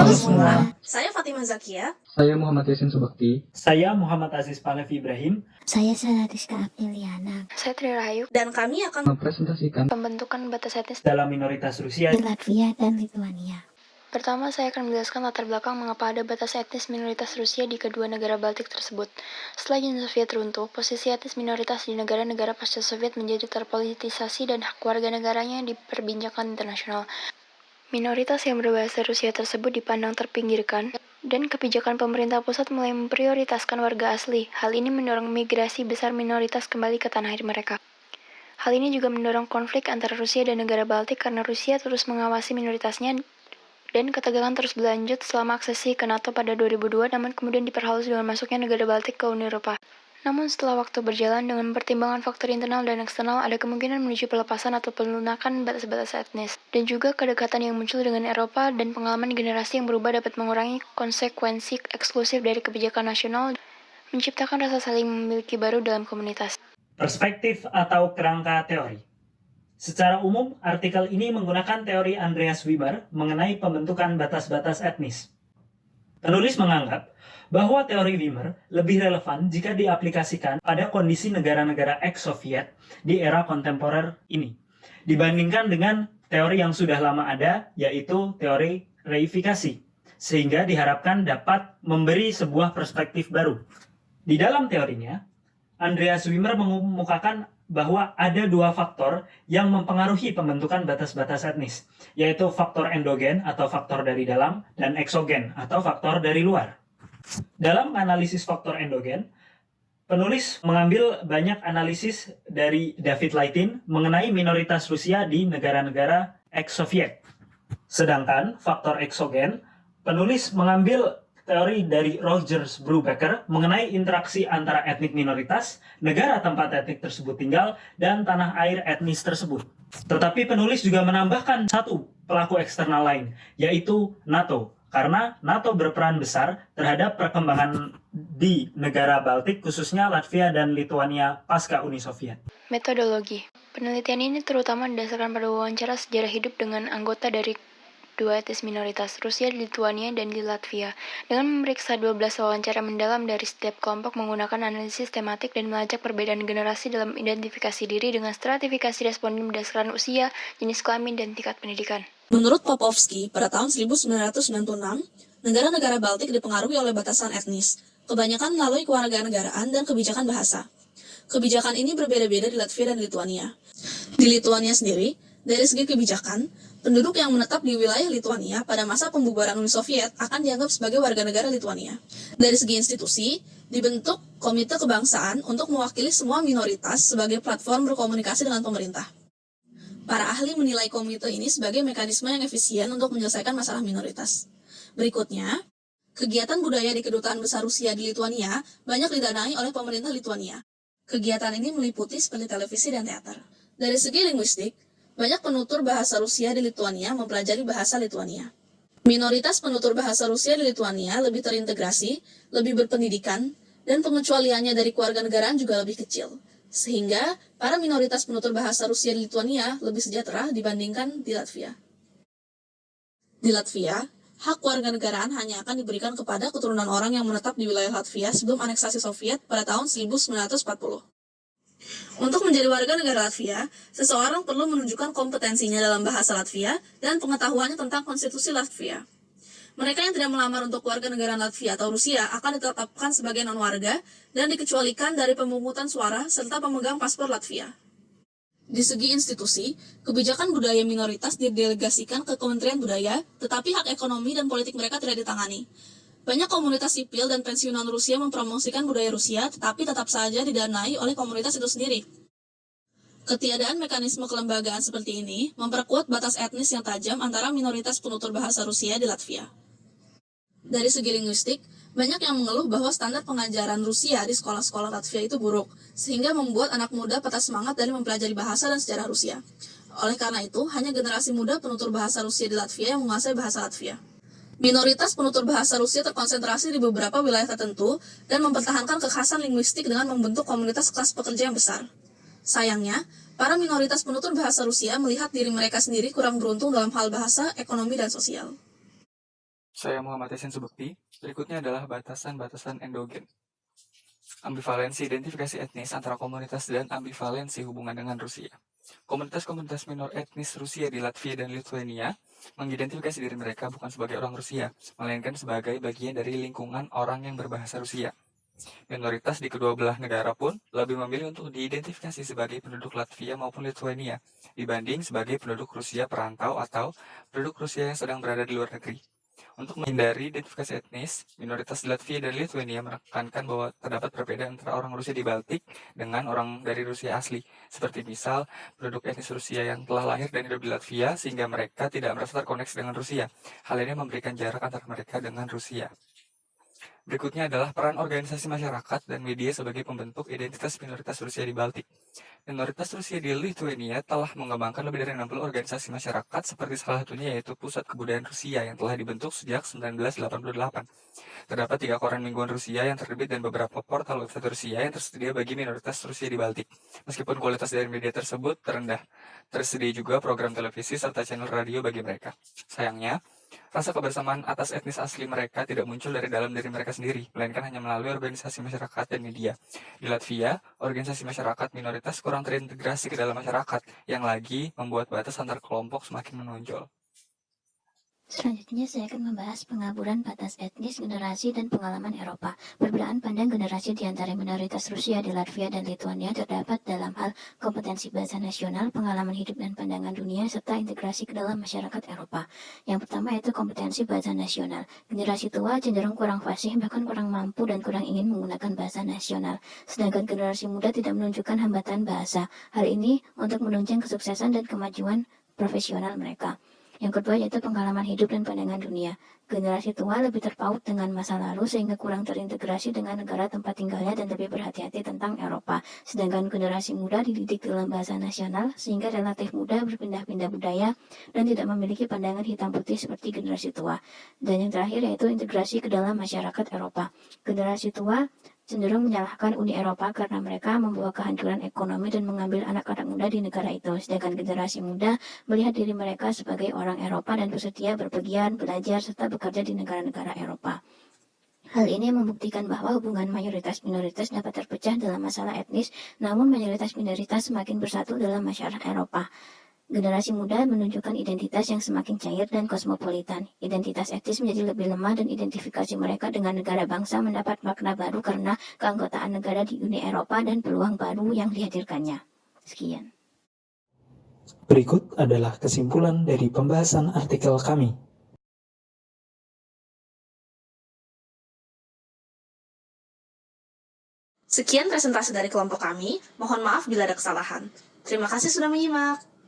Halo semua, saya Fatimah Zakia. Saya Muhammad Yasin Subakti. Saya Muhammad Aziz Palevi Ibrahim. Saya Salatiska Apeliana. Saya Tri Rahayu. Dan kami akan mempresentasikan Pembentukan batas etnis dalam minoritas Rusia di Latvia dan Lithuania. Pertama, saya akan menjelaskan latar belakang mengapa ada batas etnis minoritas Rusia di kedua negara Baltik tersebut. Setelah Uni Soviet runtuh, posisi etnis minoritas di negara-negara pasca Soviet menjadi terpolitisasi dan hak warga negaranya diperbincangkan internasional. Minoritas yang berbahasa Rusia tersebut dipandang terpinggirkan, dan kebijakan pemerintah pusat mulai memprioritaskan warga asli. Hal ini mendorong migrasi besar minoritas kembali ke tanah air mereka. Hal ini juga mendorong konflik antara Rusia dan negara Baltik karena Rusia terus mengawasi minoritasnya, dan ketegangan terus berlanjut selama aksesi ke NATO pada 2002, namun kemudian diperhalus dengan masuknya negara Baltik ke Uni Eropa. Namun setelah waktu berjalan dengan pertimbangan faktor internal dan eksternal, ada kemungkinan menuju pelepasan atau pelunakan batas-batas etnis. Dan juga kedekatan yang muncul dengan Eropa dan pengalaman generasi yang berubah dapat mengurangi konsekuensi eksklusif dari kebijakan nasional, menciptakan rasa saling memiliki baru dalam komunitas. Perspektif atau kerangka teori. Secara umum, artikel ini menggunakan teori Andreas Wimmer mengenai pembentukan batas-batas etnis. Penulis menganggap bahwa teori Wimmer lebih relevan jika diaplikasikan pada kondisi negara-negara ex-Soviet di era kontemporer ini, dibandingkan dengan teori yang sudah lama ada, yaitu teori reifikasi, sehingga diharapkan dapat memberi sebuah perspektif baru. Di dalam teorinya, Andreas Wimmer mengemukakan bahwa ada dua faktor yang mempengaruhi pembentukan batas-batas etnis, yaitu faktor endogen atau faktor dari dalam dan eksogen atau faktor dari luar. Dalam analisis faktor endogen, penulis mengambil banyak analisis dari David Lightin mengenai minoritas Rusia di negara-negara ex-Soviet. Sedangkan faktor eksogen, penulis mengambil teori dari Rogers Brubaker mengenai interaksi antara etnik minoritas, negara tempat etnik tersebut tinggal, dan tanah air etnis tersebut. Tetapi penulis juga menambahkan satu pelaku eksternal lain, yaitu NATO, karena NATO berperan besar terhadap perkembangan di negara Baltik, khususnya Latvia dan Lithuania pasca Uni Soviet. Metodologi. Penelitian ini terutama didasarkan pada wawancara sejarah hidup dengan anggota dari dua etnis minoritas, Rusia, Lithuania, dan di Latvia, dengan memeriksa 12 wawancara mendalam dari setiap kelompok menggunakan analisis tematik dan melacak perbedaan generasi dalam identifikasi diri dengan stratifikasi responden berdasarkan usia, jenis kelamin, dan tingkat pendidikan. Menurut Popovsky, pada tahun 1996, negara-negara Baltik dipengaruhi oleh batasan etnis, kebanyakan melalui kewarganegaraan dan kebijakan bahasa. Kebijakan ini berbeda-beda di Latvia dan Lithuania. Di Lithuania sendiri, dari segi kebijakan, penduduk yang menetap di wilayah Lithuania pada masa pembubaran Uni Soviet akan dianggap sebagai warga negara Lithuania. Dari segi institusi, dibentuk Komite Kebangsaan untuk mewakili semua minoritas sebagai platform berkomunikasi dengan pemerintah. Para ahli menilai komite ini sebagai mekanisme yang efisien untuk menyelesaikan masalah minoritas. Berikutnya, kegiatan budaya di Kedutaan Besar Rusia di Lithuania banyak didanai oleh pemerintah Lithuania. Kegiatan ini meliputi seperti televisi dan teater. Dari segi linguistik, banyak penutur bahasa Rusia di Lithuania mempelajari bahasa Lithuania. Minoritas penutur bahasa Rusia di Lithuania lebih terintegrasi, lebih berpendidikan, dan pengecualiannya dari kewarganegaraan juga lebih kecil. Sehingga, para minoritas penutur bahasa Rusia di Lithuania lebih sejahtera dibandingkan di Latvia. Di Latvia, hak warganegaraan hanya akan diberikan kepada keturunan orang yang menetap di wilayah Latvia sebelum aneksasi Soviet pada tahun 1940. Untuk menjadi warga negara Latvia, seseorang perlu menunjukkan kompetensinya dalam bahasa Latvia dan pengetahuannya tentang konstitusi Latvia. Mereka yang tidak melamar untuk warga negara Latvia atau Rusia akan ditetapkan sebagai non-warga dan dikecualikan dari pemungutan suara serta pemegang paspor Latvia. Di segi institusi, kebijakan budaya minoritas didelegasikan ke Kementerian Budaya, tetapi hak ekonomi dan politik mereka tidak ditangani. Banyak komunitas sipil dan pensiunan Rusia mempromosikan budaya Rusia, tetapi tetap saja didanai oleh komunitas itu sendiri. Ketiadaan mekanisme kelembagaan seperti ini memperkuat batas etnis yang tajam antara minoritas penutur bahasa Rusia di Latvia. Dari segi linguistik, banyak yang mengeluh bahwa standar pengajaran Rusia di sekolah-sekolah Latvia itu buruk, sehingga membuat anak muda patah semangat dari mempelajari bahasa dan sejarah Rusia. Oleh karena itu, hanya generasi muda penutur bahasa Rusia di Latvia yang menguasai bahasa Latvia. Minoritas penutur bahasa Rusia terkonsentrasi di beberapa wilayah tertentu dan mempertahankan kekhasan linguistik dengan membentuk komunitas kelas pekerja yang besar. Sayangnya, para minoritas penutur bahasa Rusia melihat diri mereka sendiri kurang beruntung dalam hal bahasa, ekonomi, dan sosial. Saya Muhammad Yasin Subekti. Berikutnya adalah batasan-batasan endogen. Ambivalensi identifikasi etnis antara komunitas dan ambivalensi hubungan dengan Rusia. Komunitas-komunitas minor etnis Rusia di Latvia dan Lithuania mengidentifikasi diri mereka bukan sebagai orang Rusia, melainkan sebagai bagian dari lingkungan orang yang berbahasa Rusia. Minoritas di kedua belah negara pun lebih memilih untuk diidentifikasi sebagai penduduk Latvia maupun Lithuania dibanding sebagai penduduk Rusia perantau atau penduduk Rusia yang sedang berada di luar negeri. Untuk menghindari identifikasi etnis, minoritas di Latvia dan Lithuania menekankan bahwa terdapat perbedaan antara orang Rusia di Baltik dengan orang dari Rusia asli, seperti misal penduduk etnis Rusia yang telah lahir dan hidup di Latvia sehingga mereka tidak merasa terkoneksi dengan Rusia. Hal ini memberikan jarak antara mereka dengan Rusia. Berikutnya adalah peran organisasi masyarakat dan media sebagai pembentuk identitas minoritas Rusia di Baltik. Minoritas Rusia di Lithuania telah mengembangkan lebih dari 60 organisasi masyarakat, seperti salah satunya yaitu Pusat Kebudayaan Rusia yang telah dibentuk sejak 1988. Terdapat 3 koran mingguan Rusia yang terbit dan beberapa portal website Rusia yang tersedia bagi minoritas Rusia di Baltik. Meskipun kualitas dari media tersebut terendah, tersedia juga program televisi serta channel radio bagi mereka. Sayangnya, rasa kebersamaan atas etnis asli mereka tidak muncul dari dalam diri mereka sendiri, melainkan hanya melalui organisasi masyarakat dan media. Di Latvia, organisasi masyarakat minoritas kurang terintegrasi ke dalam masyarakat, yang lagi membuat batas antar kelompok semakin menonjol. Selanjutnya saya akan membahas pengaburan batas etnis, generasi, dan pengalaman Eropa. Perbedaan pandang generasi di antara minoritas Rusia di Latvia dan Lithuania terdapat dalam hal kompetensi bahasa nasional, pengalaman hidup dan pandangan dunia, serta integrasi ke dalam masyarakat Eropa. Yang pertama yaitu kompetensi bahasa nasional. Generasi tua cenderung kurang fasih, bahkan kurang mampu dan kurang ingin menggunakan bahasa nasional. Sedangkan generasi muda tidak menunjukkan hambatan bahasa. Hal ini untuk menunjang kesuksesan dan kemajuan profesional mereka. Yang kedua yaitu pengalaman hidup dan pandangan dunia. Generasi tua lebih terpaut dengan masa lalu sehingga kurang terintegrasi dengan negara tempat tinggalnya dan lebih berhati-hati tentang Eropa. Sedangkan generasi muda dididik dalam bahasa nasional sehingga relatif mudah berpindah-pindah budaya dan tidak memiliki pandangan hitam putih seperti generasi tua. Dan yang terakhir yaitu integrasi ke dalam masyarakat Eropa. Generasi tua cenderung menyalahkan Uni Eropa karena mereka membawa kehancuran ekonomi dan mengambil anak-anak muda di negara itu. Sedangkan generasi muda melihat diri mereka sebagai orang Eropa dan bersedia berpergian, belajar, serta bekerja di negara-negara Eropa. Hal ini membuktikan bahwa hubungan mayoritas-minoritas dapat terpecah dalam masalah etnis, namun mayoritas-minoritas semakin bersatu dalam masyarakat Eropa. Generasi muda menunjukkan identitas yang semakin cair dan kosmopolitan. Identitas etnis menjadi lebih lemah dan identifikasi mereka dengan negara bangsa mendapat makna baru karena keanggotaan negara di Uni Eropa dan peluang baru yang dihadirkannya. Sekian. Berikut adalah kesimpulan dari pembahasan artikel kami. Sekian presentasi dari kelompok kami, mohon maaf bila ada kesalahan. Terima kasih sudah menyimak.